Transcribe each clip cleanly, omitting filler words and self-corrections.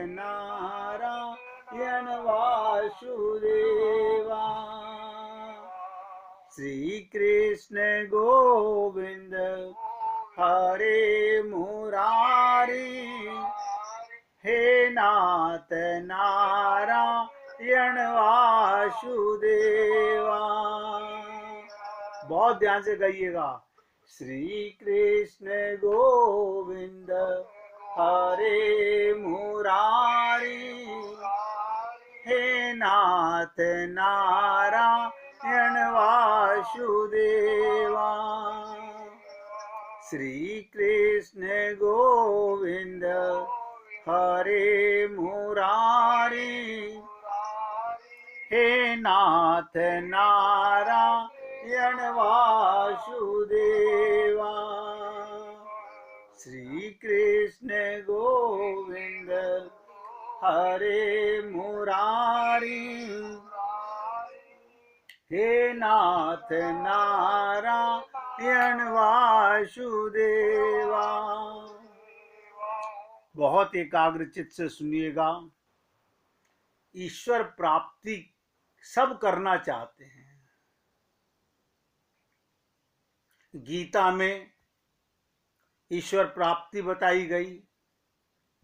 नारायण वासुदेवा। श्री कृष्ण गोविंद हरे मुरारी, हे नाथ नारायण वासुदेवा। बहुत ध्यान से गाइएगा। श्री कृष्ण गोविंद हरे मुरारी, हे नाथ नारायण वासुदेवा। श्री कृष्ण गोविंद हरे मुरारी, हे नाथ नारायण वासुदेवा। श्री कृष्ण गोविंद हरे मुरारी, हे नाथ नारायण वासुदेवा। बहुत एकाग्रचित से सुनिएगा। ईश्वर प्राप्ति सब करना चाहते हैं। गीता में ईश्वर प्राप्ति बताई गई,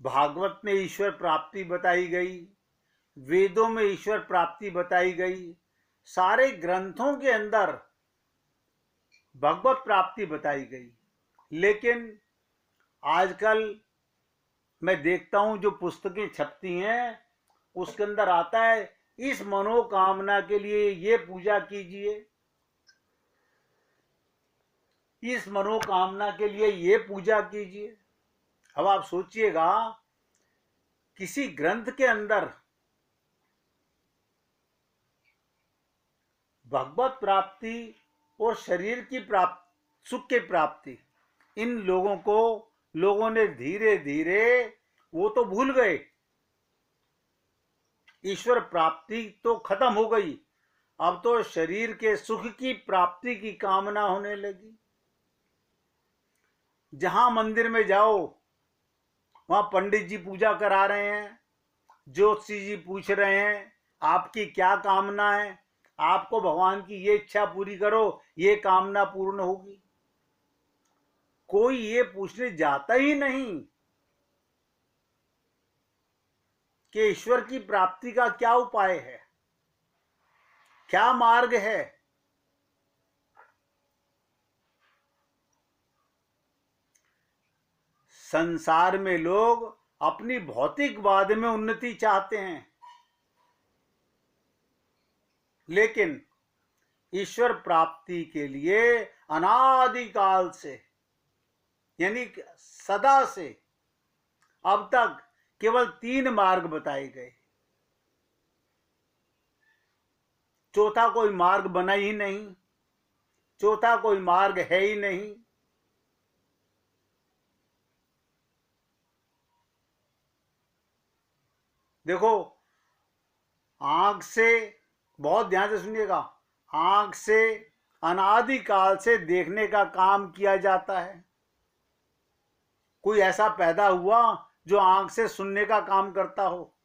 भागवत में ईश्वर प्राप्ति बताई गई, वेदों में ईश्वर प्राप्ति बताई गई, सारे ग्रंथों के अंदर भगवत प्राप्ति बताई गई। लेकिन आजकल मैं देखता हूं जो पुस्तकें छपती हैं उसके अंदर आता है इस मनोकामना के लिए ये पूजा कीजिए, इस मनोकामना के लिए ये पूजा कीजिए। अब आप सोचिएगा, किसी ग्रंथ के अंदर भगवत प्राप्ति और शरीर की प्राप्ति, सुख की प्राप्ति, इन लोगों ने धीरे धीरे वो तो भूल गए। ईश्वर प्राप्ति तो खत्म हो गई, अब तो शरीर के सुख की प्राप्ति की कामना होने लगी। जहां मंदिर में जाओ वहां पंडित जी पूजा करा रहे हैं, ज्योतिषी जी पूछ रहे हैं आपकी क्या कामना है, आपको भगवान की ये इच्छा पूरी करो ये कामना पूर्ण होगी। कोई ये पूछने जाता ही नहीं कि ईश्वर की प्राप्ति का क्या उपाय है, क्या मार्ग है। संसार में लोग अपनी भौतिकवाद में उन्नति चाहते हैं, लेकिन ईश्वर प्राप्ति के लिए अनादिकाल से यानी सदा से अब तक केवल 3 मार्ग बताए गए, चौथा कोई मार्ग बना ही नहीं, चौथा कोई मार्ग है ही नहीं। देखो, आंख से, बहुत ध्यान से सुनिएगा, आंख से अनादिकाल से देखने का काम किया जाता है। कोई ऐसा पैदा हुआ जो आंख से सुनने का काम करता हो,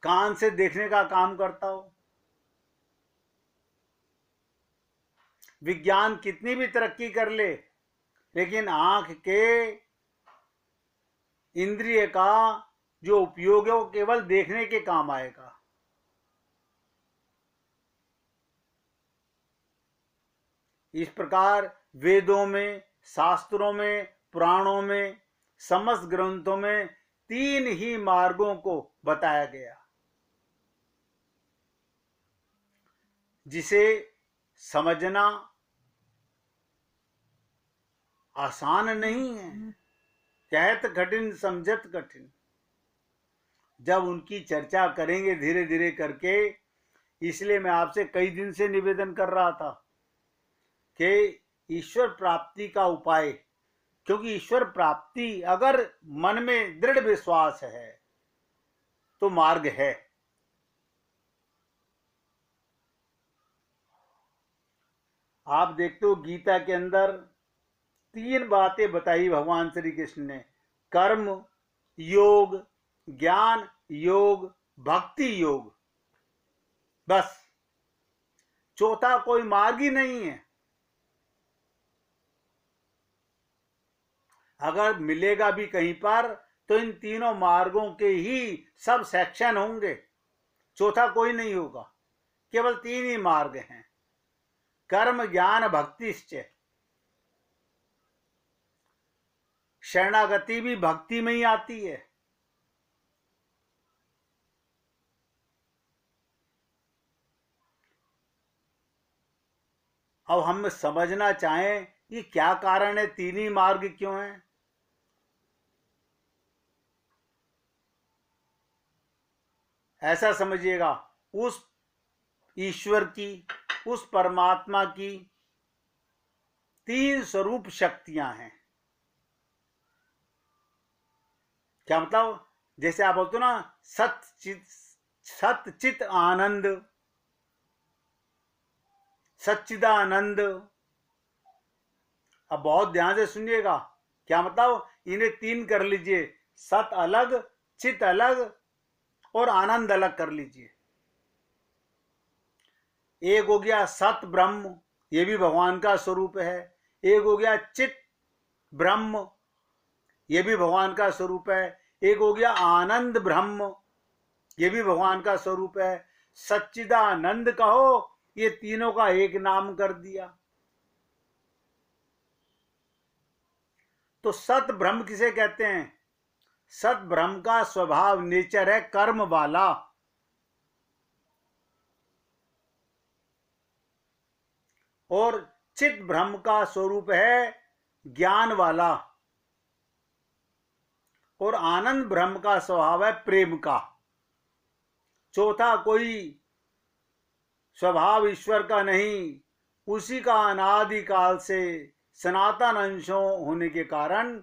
कान से देखने का काम करता हो। विज्ञान कितनी भी तरक्की कर ले, लेकिन आंख के इंद्रिय का जो उपयोग है वो केवल देखने के काम आएगा। इस प्रकार वेदों में, शास्त्रों में, पुराणों में, समस्त ग्रंथों में 3 ही मार्गों को बताया गया, जिसे समझना आसान नहीं है। कहत कठिन समझत कठिन। जब उनकी चर्चा करेंगे धीरे धीरे करके, इसलिए मैं आपसे कई दिन से निवेदन कर रहा था कि ईश्वर प्राप्ति का उपाय, क्योंकि ईश्वर प्राप्ति अगर मन में दृढ़ विश्वास है तो मार्ग है। आप देखते हो गीता के अंदर 3 बातें बताई भगवान श्री कृष्ण ने, कर्म, योग, ज्ञान योग, भक्ति योग, बस। चौथा कोई मार्ग ही नहीं है। अगर मिलेगा भी कहीं पर तो इन तीनों मार्गों के ही सब सेक्शन होंगे, चौथा कोई नहीं होगा। केवल तीन ही मार्ग हैं, कर्म ज्ञान भक्तिश्च। शरणागति भी भक्ति में ही आती है। अब हम समझना चाहें ये क्या कारण है, तीन ही मार्ग क्यों हैं? ऐसा समझिएगा, उस ईश्वर की, उस परमात्मा की तीन स्वरूप शक्तियां हैं। क्या मतलब? जैसे आप बोलते हो ना, सत चित आनंद, सच्चिदानंद। अब बहुत ध्यान से सुनिएगा, क्या मतलब? इन्हें तीन कर लीजिए, सत अलग, चित अलग और आनंद अलग कर लीजिए। एक हो गया सत ब्रह्म, ये भी भगवान का स्वरूप है। एक हो गया चित ब्रह्म, ये भी भगवान का स्वरूप है। एक हो गया आनंद ब्रह्म, ये भी भगवान का स्वरूप है। सच्चिदानंद कहो, ये तीनों का एक नाम कर दिया। तो सत ब्रह्म किसे कहते हैं? सत ब्रह्म का स्वभाव, नेचर है कर्म वाला। और चित ब्रह्म का स्वरूप है ज्ञान वाला। और आनंद ब्रह्म का स्वभाव है प्रेम का। चौथा कोई स्वभाव ईश्वर का नहीं, उसी का अनादिकाल से सनातन अंशों होने के कारण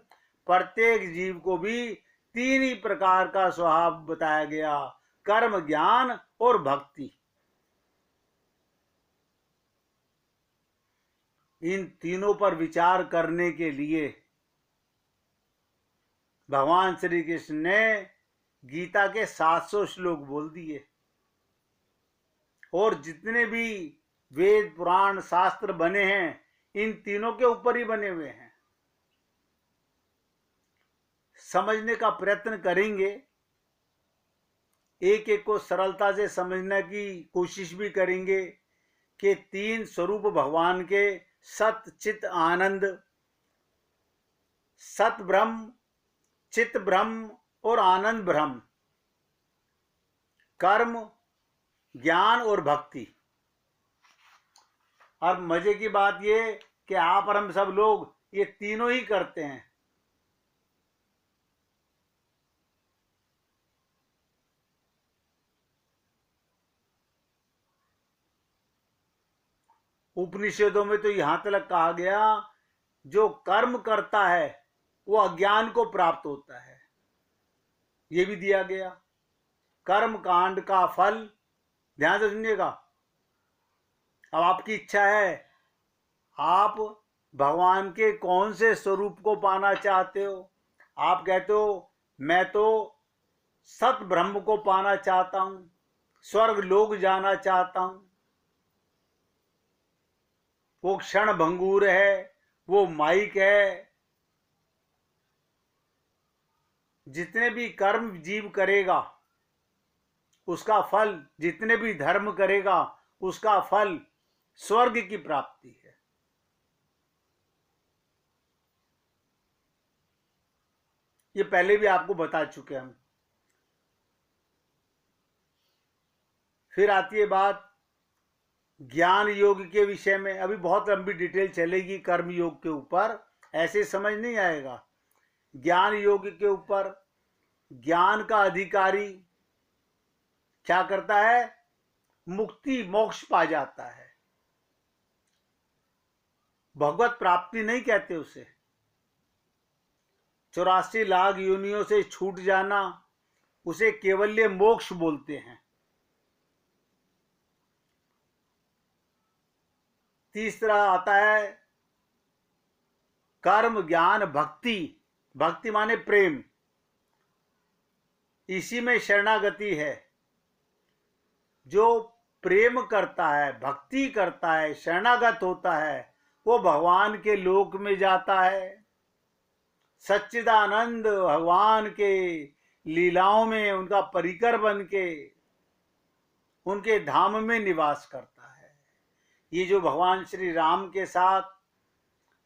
प्रत्येक जीव को भी तीन ही प्रकार का स्वभाव बताया गया, कर्म ज्ञान और भक्ति। इन तीनों पर विचार करने के लिए भगवान श्री कृष्ण ने गीता के 700 श्लोक बोल दिए। और जितने भी वेद पुराण शास्त्र बने हैं, इन तीनों के ऊपर ही बने हुए हैं। समझने का प्रयत्न करेंगे, एक एक को सरलता से समझने की कोशिश भी करेंगे कि तीन स्वरूप भगवान के, सत चित आनंद, सत ब्रह्म, चित ब्रह्म और आनंद ब्रह्म, कर्म ज्ञान और भक्ति। और मजे की बात ये कि आप और हम सब लोग ये तीनों ही करते हैं। उपनिषदों में तो यहां तक कहा गया, जो कर्म करता है वो अज्ञान को प्राप्त होता है, ये भी दिया गया। कर्म कांड का फल, ध्यान से सुनिएगा। अब आपकी इच्छा है, आप भगवान के कौन से स्वरूप को पाना चाहते हो? आप कहते हो मैं तो सत ब्रह्म को पाना चाहता हूं, स्वर्ग लोक जाना चाहता हूं। वो क्षण भंगुर है, वो माइक है। जितने भी कर्म जीव करेगा उसका फल, जितने भी धर्म करेगा उसका फल स्वर्ग की प्राप्ति है। ये पहले भी आपको बता चुके हम। फिर आती है बात ज्ञान योग के विषय में। अभी बहुत लंबी डिटेल चलेगी कर्म योग के ऊपर, ऐसे समझ नहीं आएगा। ज्ञान योग के ऊपर, ज्ञान का अधिकारी क्या करता है? मुक्ति मोक्ष पा जाता है। भगवत प्राप्ति नहीं कहते उसे। 84 लाख योनियों से छूट जाना, उसे केवल्य मोक्ष बोलते हैं। तीसरा आता है कर्म ज्ञान भक्ति। भक्ति माने प्रेम। इसी में शरणागति है। जो प्रेम करता है, भक्ति करता है, शरणागत होता है, वो भगवान के लोक में जाता है। सच्चिदानंद भगवान के लीलाओं में उनका परिकर बन के उनके धाम में निवास करता है। ये जो भगवान श्री राम के साथ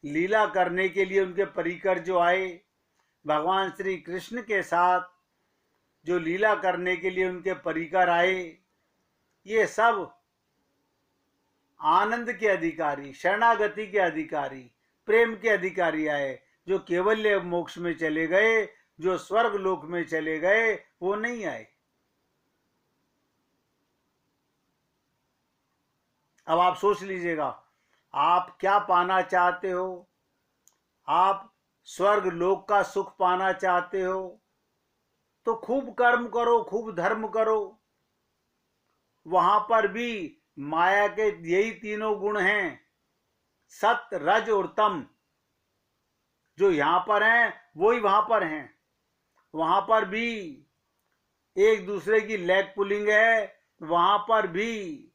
लीला करने के लिए उनके परिकर जो आए, भगवान श्री कृष्ण के साथ जो लीला करने के लिए उनके परिकर आए, ये सब आनंद के अधिकारी, शरणागति के अधिकारी, प्रेम के अधिकारी आए। जो केवल्य मोक्ष में चले गए, जो स्वर्ग लोक में चले गए, वो नहीं आए। अब आप सोच लीजिएगा, आप क्या पाना चाहते हो? आप स्वर्ग लोक का सुख पाना चाहते हो तो खूब कर्म करो, खूब धर्म करो। वहां पर भी माया के यही तीनों गुण हैं, सत्य, रज और तम। जो यहां पर हैं वही वहां पर हैं। वहां पर भी एक दूसरे की लेग पुलिंग है, वहां पर भी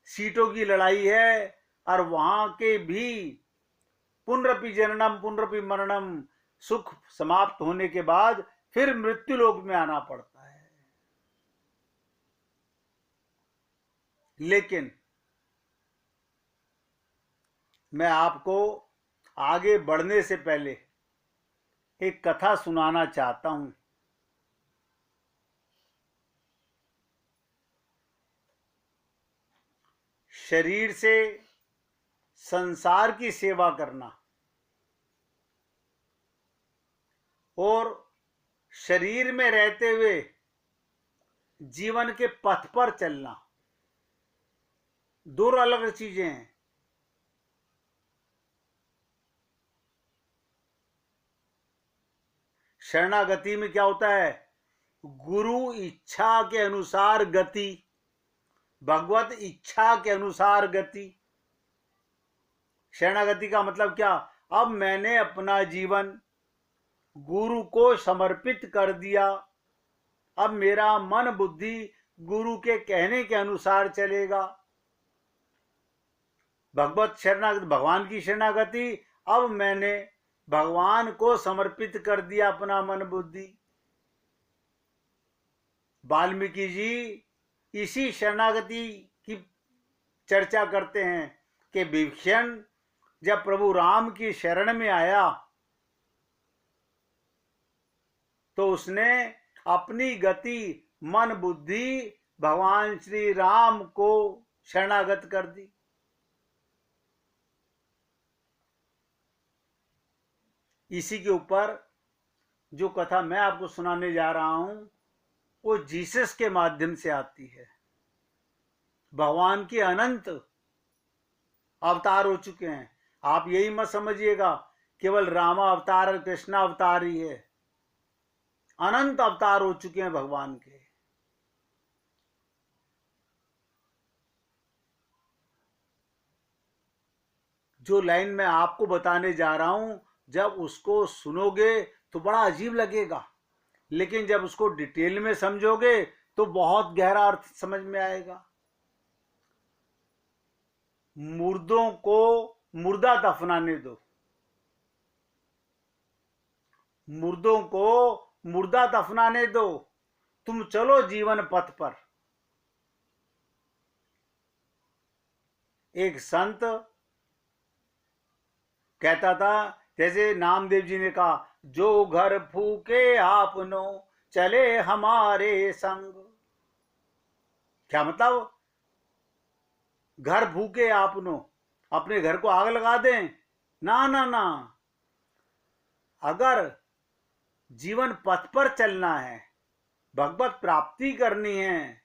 सीटों की लड़ाई है, और वहां के भी पुनरपि जननम पुनरपि मरणम, सुख समाप्त होने के बाद फिर मृत्यु लोक में आना पड़ता है। लेकिन मैं आपको आगे बढ़ने से पहले एक कथा सुनाना चाहता हूं। शरीर से संसार की सेवा करना और शरीर में रहते हुए जीवन के पथ पर चलना दो अलग चीजें हैं। शरणागति में क्या होता है? गुरु इच्छा के अनुसार गति, भगवत इच्छा के अनुसार गति। शरणागति का मतलब क्या? अब मैंने अपना जीवन गुरु को समर्पित कर दिया, अब मेरा मन बुद्धि गुरु के कहने के अनुसार चलेगा। भगवत शरणागति, भगवान की शरणागति, अब मैंने भगवान को समर्पित कर दिया अपना मन बुद्धि। वाल्मीकि जी इसी शरणागति की चर्चा करते हैं कि विभीषण जब प्रभु राम की शरण में आया तो उसने अपनी गति, मन बुद्धि भगवान श्री राम को शरणागत कर दी। इसी के ऊपर जो कथा मैं आपको सुनाने जा रहा हूं वो जीसस के माध्यम से आती है। भगवान के अनंत अवतार हो चुके हैं। आप यही मत समझिएगा केवल रामा अवतार और कृष्णा अवतार ही है। अनंत अवतार हो चुके हैं भगवान के। जो लाइन मैं आपको बताने जा रहा हूं, जब उसको सुनोगे तो बड़ा अजीब लगेगा, लेकिन जब उसको डिटेल में समझोगे तो बहुत गहरा अर्थ समझ में आएगा। मुर्दों को मुर्दा दफनाने दो, मुर्दों को मुर्दा दफनाने दो, तुम चलो जीवन पथ पर। एक संत कहता था, जैसे नामदेव जी ने कहा, जो घर फूके आपनो चले हमारे संग। क्या मतलब? घर फूके आपनो, अपने घर को आग लगा दें? ना ना ना। अगर जीवन पथ पर चलना है, भगवत प्राप्ति करनी है,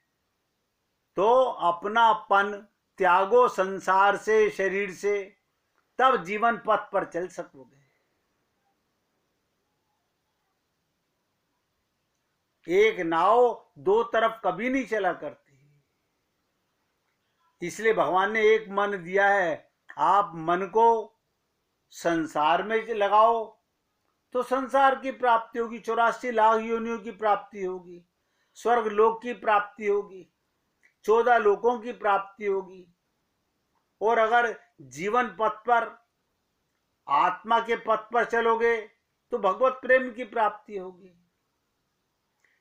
तो अपनापन त्यागो संसार से, शरीर से, तब जीवन पथ पर चल सकोगे। एक नाव दो तरफ कभी नहीं चला करती, इसलिए भगवान ने एक मन दिया है। आप मन को संसार में लगाओ तो संसार की प्राप्ति होगी, 84 लाख योनियों की प्राप्ति होगी, स्वर्ग लोक की प्राप्ति होगी, 14 लोकों की प्राप्ति होगी। और अगर जीवन पथ पर, आत्मा के पथ पर चलोगे तो भगवत प्रेम की प्राप्ति होगी।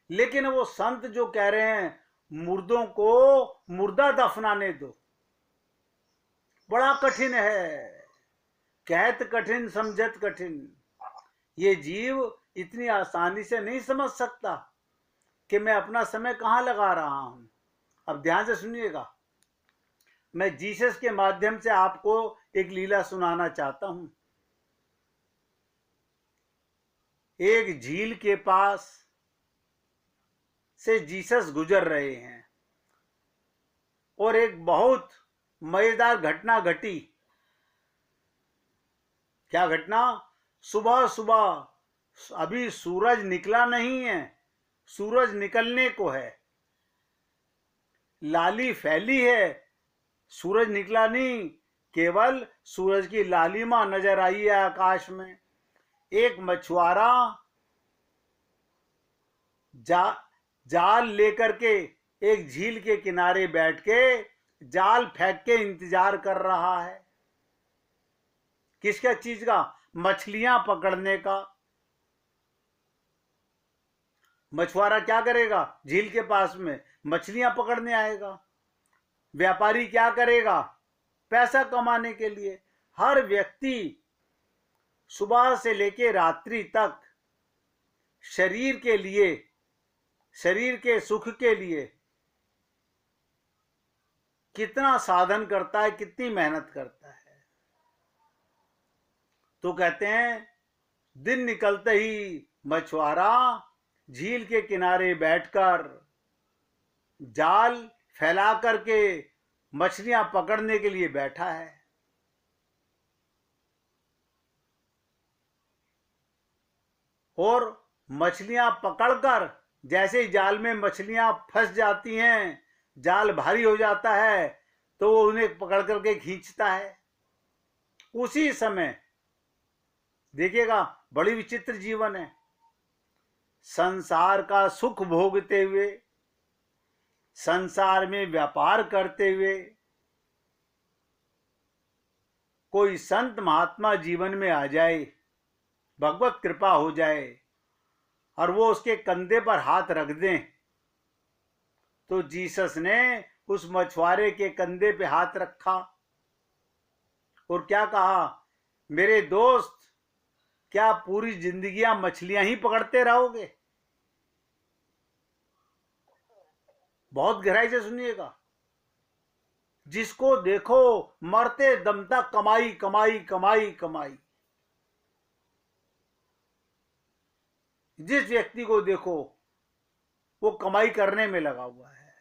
लेकिन वो संत जो कह रहे हैं मुर्दों को मुर्दा दफनाने दो, बड़ा कठिन है। कहत कठिन समझत कठिन। ये जीव इतनी आसानी से नहीं समझ सकता कि मैं अपना समय कहां लगा रहा हूं। अब ध्यान से सुनिएगा, मैं जीसस के माध्यम से आपको एक लीला सुनाना चाहता हूं। एक झील के पास से जीसस गुजर रहे हैं और एक बहुत मजेदार घटना घटी। क्या घटना? सुबह सुबह, अभी सूरज निकला नहीं है, सूरज निकलने को है, लाली फैली है, सूरज निकला नहीं, केवल सूरज की लालिमा नजर आई है आकाश में। एक मछुआरा जाल लेकर के एक झील के किनारे बैठ के जाल फेंक के इंतजार कर रहा है। किसका चीज का? मछलियां पकड़ने का। मछुआरा क्या करेगा? झील के पास में मछलियां पकड़ने आएगा। व्यापारी क्या करेगा? पैसा कमाने के लिए। हर व्यक्ति सुबह से लेकर रात्रि तक शरीर के लिए, शरीर के सुख के लिए कितना साधन करता है, कितनी मेहनत करता है। तो कहते हैं दिन निकलते ही मछुआरा झील के किनारे बैठकर जाल फैला करके मछलियां पकड़ने के लिए बैठा है। और मछलियां पकड़कर जैसे ही जाल में मछलियां फंस जाती हैं, जाल भारी हो जाता है, तो वो उन्हें पकड़ करके खींचता है। उसी समय देखिएगा, बड़ी विचित्र जीवन है। संसार का सुख भोगते हुए, संसार में व्यापार करते हुए कोई संत महात्मा जीवन में आ जाए, भगवत कृपा हो जाए और वो उसके कंधे पर हाथ रख दें, तो जीसस ने उस मछुआरे के कंधे पे हाथ रखा और क्या कहा? मेरे दोस्त, क्या पूरी जिंदगियां मछलियां ही पकड़ते रहोगे? बहुत गहराई से सुनिएगा। जिसको देखो मरते दम तक कमाई कमाई कमाई कमाई। जिस व्यक्ति को देखो वो कमाई करने में लगा हुआ है।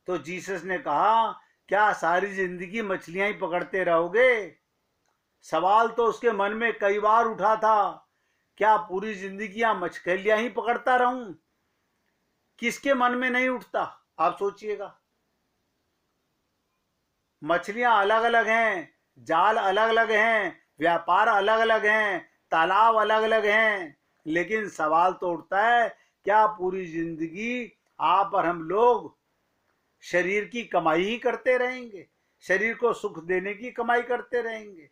तो जीसस ने कहा, क्या सारी जिंदगी मछलियां ही पकड़ते रहोगे? सवाल तो उसके मन में कई बार उठा था, क्या पूरी जिंदगियां मछलियां ही पकड़ता रहूं? किसके मन में नहीं उठता? आप सोचिएगा। मछलियां अलग अलग हैं, जाल अलग अलग हैं, व्यापार अलग अलग हैं, तालाब अलग अलग हैं, लेकिन सवाल तो उठता है, क्या पूरी जिंदगी आप और हम लोग शरीर की कमाई ही करते रहेंगे? शरीर को सुख देने की कमाई करते रहेंगे?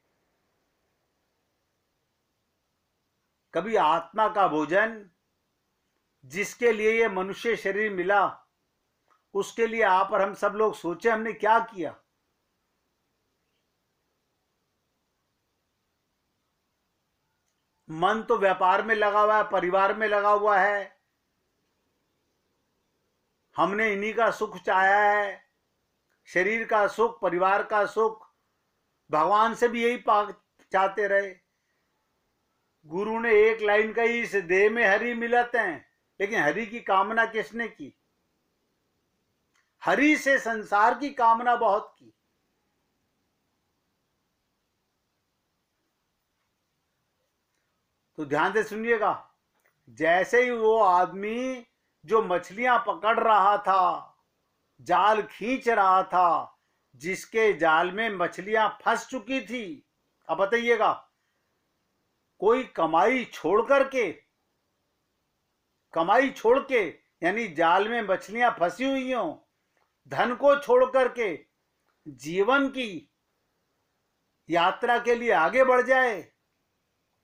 कभी आत्मा का भोजन, जिसके लिए ये मनुष्य शरीर मिला, उसके लिए आप और हम सब लोग सोचे हमने क्या किया? मन तो व्यापार में लगा हुआ है, परिवार में लगा हुआ है। हमने इन्हीं का सुख चाहा है, शरीर का सुख, परिवार का सुख। भगवान से भी यही चाहते रहे। गुरु ने एक लाइन कही, इस देह में हरि मिलत हैं, लेकिन हरि की कामना किसने की? हरि से संसार की कामना बहुत की। तो ध्यान से सुनिएगा, जैसे ही वो आदमी जो मछलियां पकड़ रहा था, जाल खींच रहा था, जिसके जाल में मछलियां फंस चुकी थी, अब बताइएगा, कोई कमाई छोड़ के यानी जाल में मछलियां फंसी हुई हों, धन को छोड़ करके जीवन की यात्रा के लिए आगे बढ़ जाए,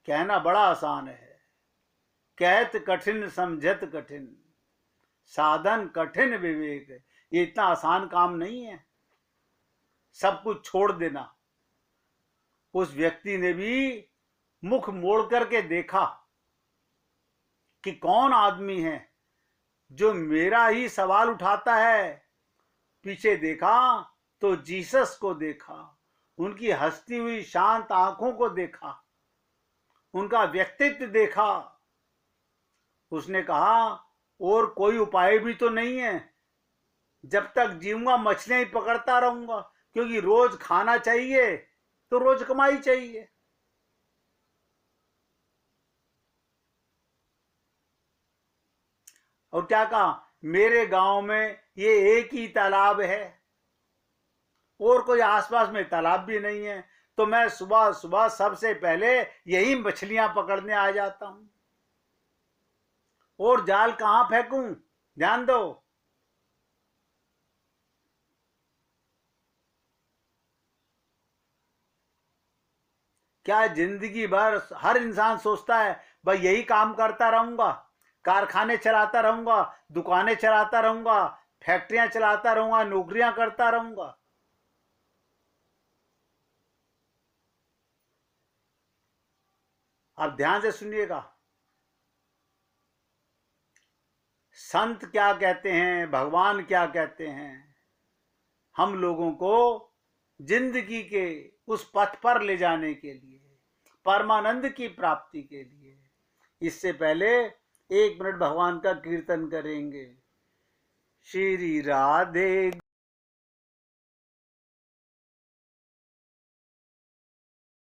कहना बड़ा आसान है। कहत कठिन समझत कठिन, साधन कठिन विवेक। ये इतना आसान काम नहीं है सब कुछ छोड़ देना। उस व्यक्ति ने भी मुख मोड़ करके देखा कि कौन आदमी है जो मेरा ही सवाल उठाता है। पीछे देखा तो जीसस को देखा, उनकी हंसती हुई शांत आंखों को देखा, उनका व्यक्तित्व देखा। उसने कहा और कोई उपाय भी तो नहीं है, जब तक जीऊंगा मछलियां ही पकड़ता रहूंगा, क्योंकि रोज खाना चाहिए तो रोज कमाई चाहिए। और क्या कहा, मेरे गांव में ये एक ही तालाब है और कोई आसपास में तालाब भी नहीं है, तो मैं सुबह सुबह सबसे पहले यही मछलियां पकड़ने आ जाता हूं। और जाल कहां फेंकूं, ध्यान दो। क्या जिंदगी भर हर इंसान सोचता है भाई यही काम करता रहूंगा, कारखाने चलाता रहूंगा, दुकानें चलाता रहूंगा, फैक्ट्रियां चलाता रहूंगा, नौकरियां करता रहूंगा? आप ध्यान से सुनिएगा, संत क्या कहते हैं, भगवान क्या कहते हैं। हम लोगों को जिंदगी के उस पथ पर ले जाने के लिए, परमानंद की प्राप्ति के लिए। इससे पहले 1 मिनट भगवान का कीर्तन करेंगे। श्री राधे